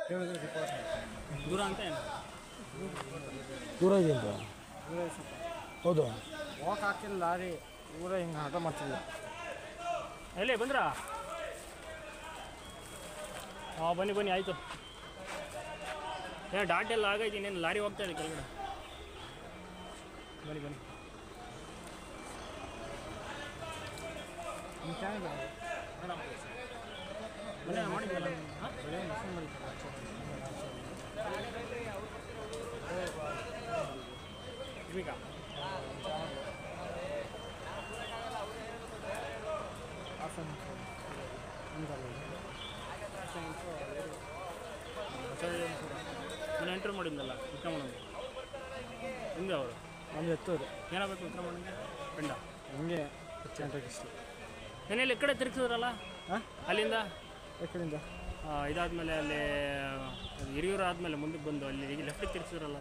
ದೂರ ಅಂತ ಏನು ದೂರ ಇದೆ ಅಂತ ಹೌದು ಹೋಗಕ್ಕೆ ಹಾಕಿಲ್ಲ ಲಾರಿ ಊರ ಹಿಂಗೆ ಆಟ ಮಾಡ್ತಿದ್ದೆ. ಎಲ್ಲಿ ಬಂದ್ರಾ? ಹಾಂ ಬನ್ನಿ ಬನ್ನಿ ಆಯಿತು. ಏನು ಡಾಟ್ ಎಲ್ಲ ಆಗೈತಿ, ಇನ್ನೇನು ಲಾರಿ ಹೋಗ್ತಾ ಇದೆ ಕೆಳಗಡೆ. ಬನ್ನಿ ಬನ್ನಿ. ನಿಮ್ಮ ಚೆನ್ನಾಗಿ ಮನೆ ಮಾಡಿದ್ವಲ್ಲ ಈಗ ನಾನು ಎಂಟ್ರ್ ಮಾಡಿದ್ನಲ್ಲ ವಿಕ್ರಮಣ್ಣಂದು ಹಿಂದೆ ಅವರು ನಮ್ದು ಎತ್ತೋದು ಏನಾಗಬೇಕು ವಿಕ್ರಮಣ್ಣಂಗೆ ಗಂಡ ಹಿಂಗೆ ಹೆಚ್ಚಾಗಿ ಇಷ್ಟ. ಏನೆಲ್ಲ ಈ ಕಡೆ ತಿರುಗಿಸಿದ್ರಲ್ಲ ಹಾಂ ಅಲ್ಲಿಂದ ಈ ಕಡೆಯಿಂದ ಇದಾದ್ಮೇಲೆ ಅಲ್ಲಿ ಹಿರಿಯೂರು ಆದಮೇಲೆ ಮುಂದಕ್ಕೆ ಬಂದು ಅಲ್ಲಿ ಲೆಫ್ಟಿಗೆ ತಿರುಗಿಸಿದ್ರಲ್ಲ.